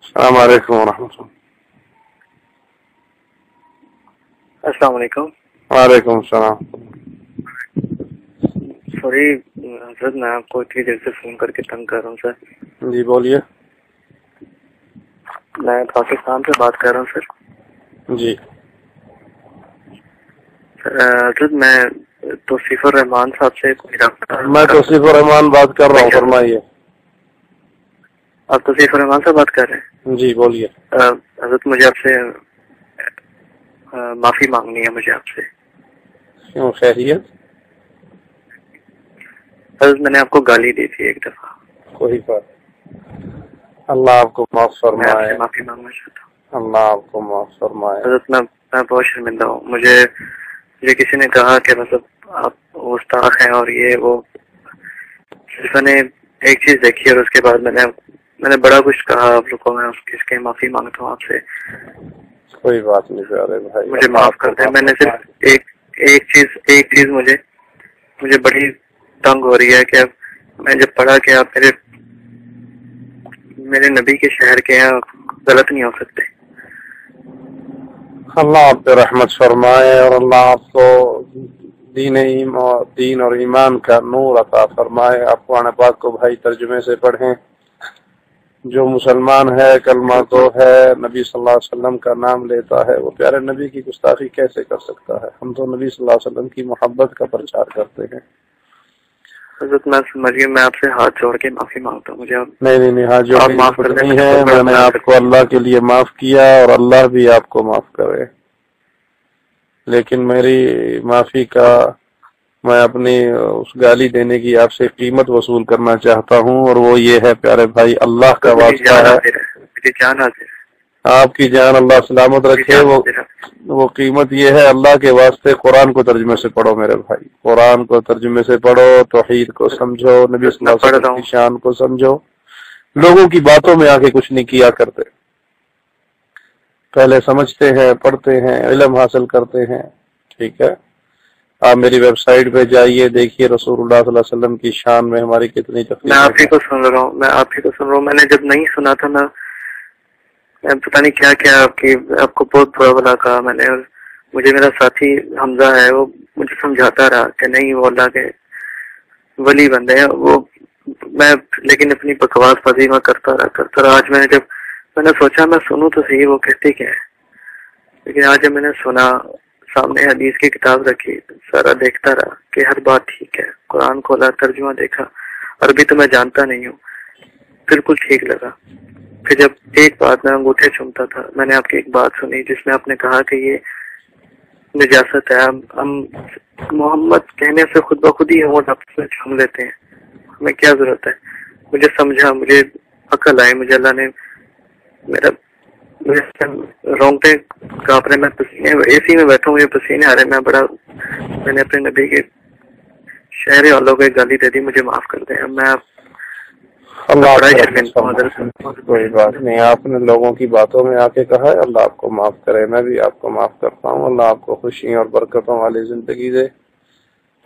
السلام علیکم ورحمۃ اللہ. السلام علیکم. وعلیکم السلام. سوری حضرت، میں آپ کو اتنی دیر سے فون کر کے تنگ کر رہا ہوں سر. جی بولیے. میں پاکستان سے بات کر رہا ہوں سر. جی حضرت میں توصیف الرحمان صاحب سے کوئی رابطہ. میں توصیف الرحمان بات کر رہا ہوں، فرمائیے. آپ توصیف الرحمان سے بات کر رہے ہیں؟ جی بولیے. حضرت مجھے آپ سے معافی مانگنی ہے. مجھے آپ سے کیوں، خیریت؟ حضرت میں نے آپ کو گالی دی تھی ایک دفعہ. کوئی بات، اللہ آپ کو معاف میں آپ فرمائے. سے معافی مانگنا چاہتا ہوں. اللہ آپ کو معاف فرمائے. حضرت میں بہت شرمندہ ہوں. مجھے کسی نے کہا کہ مطلب آپ گستاخ ہیں اور یہ وہ. صرف میں نے ایک چیز دیکھی اور اس کے بعد میں نے بڑا کچھ کہا آپ لوگوں کو. میں اس کے معافی مانگتا ہوں آپ سے. کوئی بات نہیں پیارے بھائی، مجھے معاف کر دیں. میں نے صرف ایک چیز مجھے بڑی تنگ ہو رہی ہے کہ اب میں جب پڑھا کہ آپ میرے نبی کے شہر کے ہیں، غلط نہیں ہو سکتے. اللہ آپ پہ رحمت فرمائے اور اللہ آپ کو دین اور ایمان کا نور عطا فرمائے. آپ قرآن پاک کو بھائی ترجمے سے پڑھیں. جو مسلمان ہے، کلمہ تو ہے، نبی صلی اللہ علیہ وسلم کا نام لیتا ہے، وہ پیارے نبی کی گستاخی کیسے کر سکتا ہے؟ ہم تو نبی صلی اللہ علیہ وسلم کی محبت کا پرچار کرتے ہیں. حضرت میں سمجھیے، میں آپ سے ہاتھ جوڑ کے معافی مانگتا ہوں. مجھے نہیں ہاں جو معاف کر دیں. نہیں ہے، میں نے آپ کو اللہ کے لیے معاف کیا اور اللہ بھی آپ کو معاف کرے. لیکن میری معافی کا میں اپنی اس گالی دینے کی آپ سے قیمت وصول کرنا چاہتا ہوں، اور وہ یہ ہے پیارے بھائی، اللہ کا واسطہ ہے. آپ کی جان اللہ سلامت رکھے. وہ قیمت یہ ہے، اللہ کے واسطے قرآن کو ترجمے سے پڑھو میرے بھائی. قرآن کو ترجمے سے پڑھو، توحید کو سمجھو، نبی صلی اللہ علیہ وسلم کی شان کو سمجھو. لوگوں کی باتوں میں آگے کچھ نہیں کیا کرتے، پہلے سمجھتے ہیں، پڑھتے ہیں، علم حاصل کرتے ہیں. ٹھیک ہے، آپ میری ویب سائٹ پہ جائیے، دیکھیے رسول اللہ صلی اللہ علیہ وسلم کی شان میں ہماری کتنی تکلیف. میں آپ ہی کو سن رہا ہوں. میں نے جب نہیں سنا تھا میں پتہ نہیں کیا آپ کو بہت برا بلا کہا میں نے. مجھے میرا ساتھی حمزہ ہے، وہ مجھے سمجھاتا رہا کہ نہیں وہ اللہ کے ولی بندے ہیں وہ. لیکن اپنی بکواس بازی میں کرتا رہا. آج میں نے سوچا میں سنوں تو صحیح وہ کہتے کیا ہے. لیکن آج جب میں نے سنا، سامنے حدیث کی کتاب رکھی، سارا دیکھتا رہا کہ ہر بات ٹھیک ہے. قرآن کھولا، ترجمہ دیکھا. عربی تو میں جانتا نہیں ہوں، بالکل ٹھیک لگا. پھر جب ایک بات میں انگوٹھے چومتا تھا، میں نے آپ کی ایک بات سنی جس میں آپ نے کہا کہ یہ نجاست ہے. ہم محمد کہنے سے خود بخود ہی ہم چوم لیتے ہیں. ہمیں کیا ضرورت ہے؟ مجھے سمجھا، مجھے عقل آئی. مجھے اللہ نے رونگٹے کانپ رہے. میں پسینے اے سی میں بیٹھا ہوں، مجھے پسینے آ رہے. میں نے اپنے نبی کے شہر والوں کو گالی دے دی. مجھے معاف کر دیں. میں اللہ کوئی بات نہیں، آپ نے لوگوں کی باتوں میں آ کے کہا ہے، اللہ آپ کو معاف کرے. میں بھی آپ کو معاف کرتا ہوں. اللہ آپ کو خوشی اور برکتوں والی زندگی دے.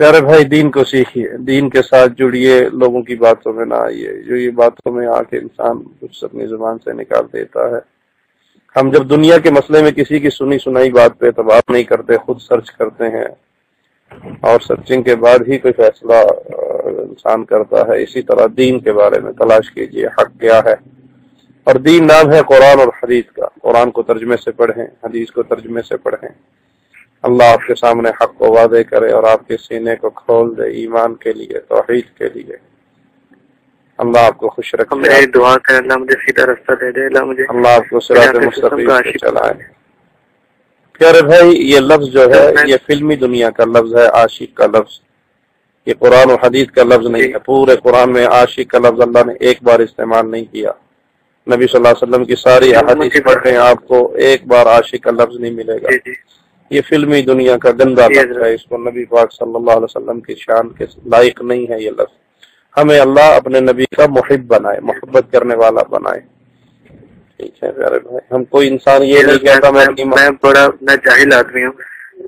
پیارے بھائی دین کو سیکھیے، دین کے ساتھ جڑیے، لوگوں کی باتوں میں نہ آئیے. جو یہ باتوں میں آ کے انسان کچھ اپنی زبان سے نکال دیتا ہے. ہم جب دنیا کے مسئلے میں کسی کی سنی سنائی بات پہ اعتبار نہیں کرتے، خود سرچ کرتے ہیں اور سرچنگ کے بعد ہی کوئی فیصلہ انسان کرتا ہے. اسی طرح دین کے بارے میں تلاش کیجئے، حق کیا ہے. اور دین نام ہے قرآن اور حدیث کا. قرآن کو ترجمے سے پڑھیں، حدیث کو ترجمے سے پڑھیں. اللہ آپ کے سامنے حق کو واضح کرے اور آپ کے سینے کو کھول دے ایمان کے لیے، توحید کے لیے. اللہ آپ کو خوش رکھے. میری دعا کرے اللہ مجھے سیدھا رستہ دے دے. اللہ آپ کو صراط مستقیم پہ چلائے. پیارے بھائی یہ لفظ جو ہے یہ فلمی دنیا کا لفظ ہے، عاشق کا لفظ. یہ قرآن و حدیث کا لفظ نہیں ہے. پورے قرآن میں عاشق کا لفظ اللہ نے ایک بار استعمال نہیں کیا. نبی صلی اللہ علیہ وسلم کی ساری احادیث پڑھیں، آپ کو ایک بار عاشق کا لفظ نہیں ملے گا. یہ فلمی دنیا کا گندا لفظ ہے. اس کو نبی پاک صلی اللہ علیہ وسلم کی شان کے لائق نہیں ہے یہ لفظ. ہمیں اللہ اپنے نبی کا محب بنائے، محبت کرنے والا بنائے. ٹھیک ہے پیارے بھائی، ہم کوئی انسان یہ نہیں کہتا میں جاہل آدمی ہوں.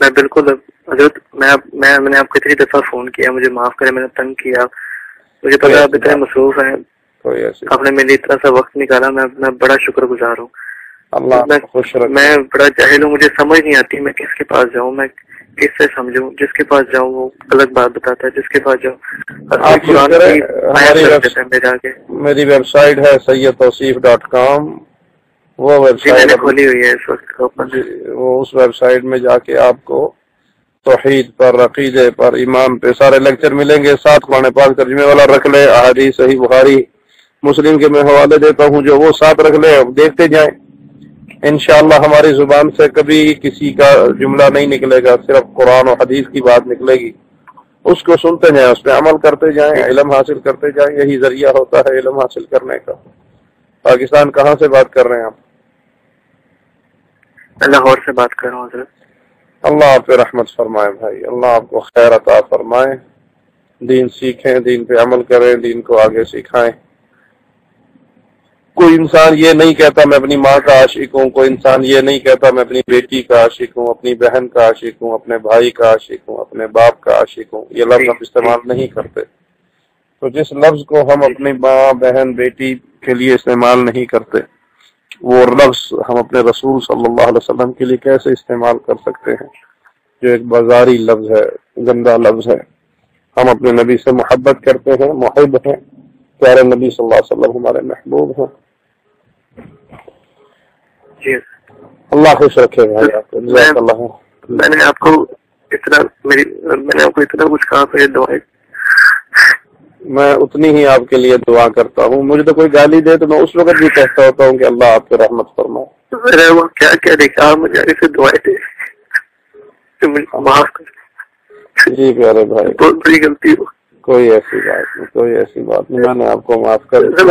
میں بالکل حضرت میں نے آپ کو اتنی دفعہ فون کیا، مجھے معاف کرے. میں نے تنگ کیا، مجھے پتا آپ اتنے مصروف ہیں. کوئی ایسی آپ نے میرے اتنا سا وقت نکالا، میں بڑا شکر گزار ہوں. اللہ خوش رکھے. میں بڑا جاہل ہوں، مجھے سمجھ نہیں آتی میں کس کے پاس جاؤں، میں کس سے سمجھوں. جس کے پاس جاؤں وہ غلط بات بتاتا ہے، جس کے پاس جاؤں میری ویب سائٹ ہے سیدتوصیف.com. وہ ویب میں نے سائٹ کھولی ہوئی ہے اس وقت. وہ اس ویب سائٹ میں جا کے آپ کو توحید پر، عقیدے پر، ایمان پہ سارے لیکچر ملیں گے. ساتھ قرآن پاک ترجمے والا رکھ لے، احادیث صحیح بخاری مسلم کے میں حوالے دیتا ہوں جو وہ ساتھ رکھ لے، دیکھتے جائیں. انشاءاللہ ہماری زبان سے کبھی کسی کا جملہ نہیں نکلے گا، صرف قرآن و حدیث کی بات نکلے گی. اس کو سنتے جائیں، اس پہ عمل کرتے جائیں، علم حاصل کرتے جائیں. یہی ذریعہ ہوتا ہے علم حاصل کرنے کا. پاکستان کہاں سے بات کر رہے ہیں آپ؟ میں لاہور سے بات کر رہا ہوں حضرت. اللہ آپ پہ رحمت فرمائے بھائی، اللہ آپ کو خیر عطا فرمائے. دین سیکھیں، دین پہ عمل کریں، دین کو آگے سکھائیں. کوئی انسان یہ نہیں کہتا میں اپنی ماں کا عاشق ہوں، کوئی انسان یہ نہیں کہتا میں اپنی بیٹی کا عاشق ہوں، اپنی بہن کا عاشق ہوں، اپنے بھائی کا عاشق ہوں، اپنے باپ کا عاشق ہوں. یہ لفظ ہم استعمال نہیں کرتے. تو جس لفظ کو ہم اپنی ماں، بہن، بیٹی کے لیے استعمال نہیں کرتے، وہ لفظ ہم اپنے رسول صلی اللہ علیہ وسلم کے لیے کیسے استعمال کر سکتے ہیں، جو ایک بازاری لفظ ہے، گندا لفظ ہے. ہم اپنے نبی سے محبت کرتے ہیں، محب ہیں. پیارے نبی صلی اللہ علیہ وسلم ہمارے محبوب ہیں. جی اللہ خوش رکھے بھائی آپ کو. میں نے آپ کو اتنا کچھ کہا پھر دعائیں. میں اتنی ہی آپ کے لیے دعا کرتا ہوں. مجھے تو کوئی گالی دے تو میں اس وقت بھی کہتا ہوتا ہوں کہ اللہ آپ پہ رحمت فرمائے. وہ کیا کیا دیکھا مجھے اسے دعائیں دے معاف کر. جی پیارے بھائی، بہت بڑی غلطی ہو. کوئی ایسی بات نہیں، کوئی ایسی بات نہیں. میں نے آپ کو معاف کر دیا.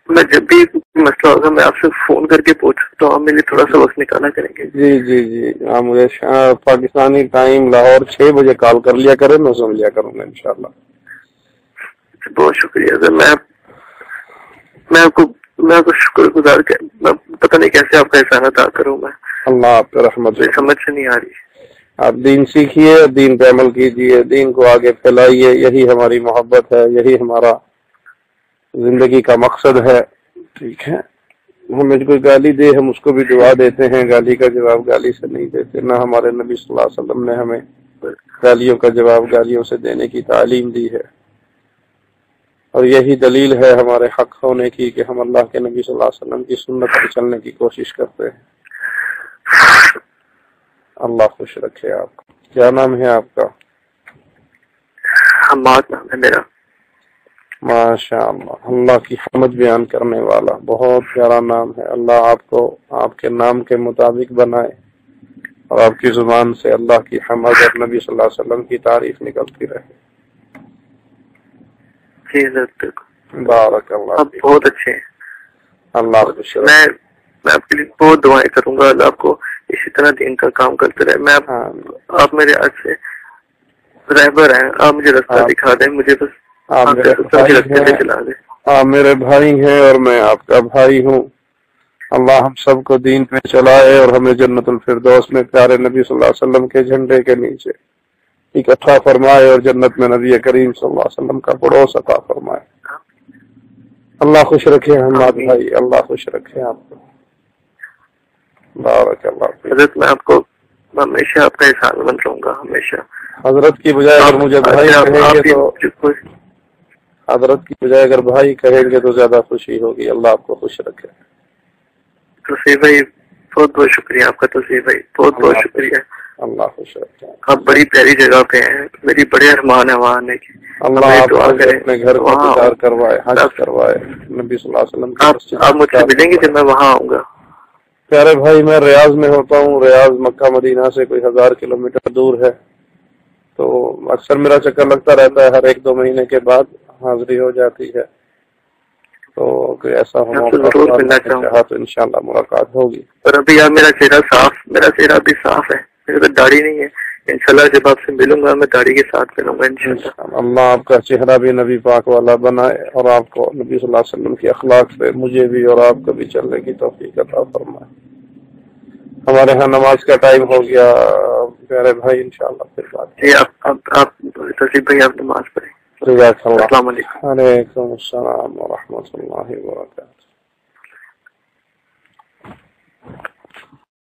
میں جب بھی مسئلہ ہوگا میں آپ سے فون کر کے پوچھوں تو آپ میرے تھوڑا سا وقت نکالا کریں گے. جی جی جی، آپ مجھے پاکستانی ٹائم لاہور 6 بجے کال کر لیا کریں، میں سن لیا کروں گا انشاءاللہ. بہت شکریہ سر. میں آپ کو شکر گزار کے پتہ نہیں کیسے آپ کا احسان ادا کروں. میں اللہ آپ پہ رحمت سمجھ سے نہیں آ رہی. آپ دین سیکھیے، دین پہ عمل کیجیے، دین کو آگے پھیلائیے. یہی ہماری محبت ہے، یہی ہمارا زندگی کا مقصد ہے. ٹھیک ہے، ہمیں کوئی گالی دے ہم اس کو بھی دعا دیتے ہیں، گالی کا جواب گالی سے نہیں دیتے. نہ ہمارے نبی صلی اللہ علیہ وسلم نے ہمیں گالیوں کا جواب گالیوں سے دینے کی تعلیم دی ہے. اور یہی دلیل ہے ہمارے حق ہونے کی کہ ہم اللہ کے نبی صلی اللہ علیہ وسلم کی سنت پر چلنے کی کوشش کرتے ہیں. اللہ خوش رکھے آپ کو. کیا نام ہے آپ کا؟ حماد نام ہے میرا. ماشاء اللہ، اللہ کی حمد بیان کرنے والا، بہت پیارا نام ہے. اللہ آپ کو آپ کے نام کے مطابق بنائے اور آپ کی زبان سے اللہ کی حمد اور نبی صلی اللہ علیہ وسلم کی تعریف نکلتی رہے. جی بارک اللہ. آپ بہت اچھے ہیں. اللہ خوش رکھے. میں آپ کے لیے بہت دعائیں کروں گا. اللہ آپ کو اسی طرح دین کا کام کرتے رہے. میں آپ میرے آج سے رہبر ہیں. آپ مجھے رستہ دکھا دیں. مجھے بس آپ میرے بھائی ہیں اور میں آپ کا بھائی ہوں. اللہ ہم سب کو دین پہ چلائے اور ہمیں جنت الفردوس میں پیارے نبی صلی اللہ علیہ وسلم کے جھنڈے کے نیچے اکٹھا فرمائے اور جنت میں نبی کریم صلی اللہ علیہ وسلم کا پڑوس عطا فرمائے. اللہ خوش رکھے حماد بھائی، اللہ خوش رکھے آپ کو. بارک اللہ. حضرت میں آپ کو ہمیشہ آپ کا احسان مند رہوں گا. ہمیشہ حضرت کی بجائے اگر مجھے بھائی کہیں گے تو حضرت کی بجائے اگر بھائی کہیں گے تو زیادہ خوشی ہوگی. اللہ آپ کو خوش رکھے. توصیف بھائی بہت بہت شکریہ آپ کا. توصیف بھائی بہت بہت شکریہ. اللہ خوش رکھے. آپ بڑی پیاری جگہ پہ ہیں. میری بڑے ارمان ہے وہاں آنے کی. اللہ آپ اپنے گھر کو دیدار کروائے، حج کروائے. نبی صلی اللہ علیہ وسلم کی مسجد آپ مجھ سے ملیں گے جب میں وہاں آؤں گا. پیارے بھائی میں ریاض میں ہوتا ہوں. ریاض مکہ مدینہ سے کوئی 1000 کلومیٹر دور ہے. تو اکثر میرا چکر لگتا رہتا ہے. ہر 1-2 مہینے کے بعد حاضری ہو جاتی ہے. تو کوئی ایسا چاہا تو انشاءاللہ ملاقات ہوگی. اور ابھی آپ میرا چہرہ بھی صاف ہے. میرے تو داڑھی نہیں ہے. انشاءاللہ جب آپ سے ملوں گا میں داڑھی کے ساتھ ملوں گا انشاءاللہ. اللہ آپ کا چہرہ بھی نبی پاک والا بنائے اور آپ کو نبی صلی اللہ علیہ وسلم کی اخلاق سے مجھے بھی اور آپ کو بھی چلنے کی توفیق عطا فرمائے. ہمارے ہاں نماز کا ٹائم ہو گیا پیارے بھائی. انشاءاللہ پھر بات. جی آپ تصیب بھائی آپ نماز پڑھیں. جزاک اللہ. السلام علیکم. وعلیکم السلام ورحمۃ اللہ وبرکاتہ.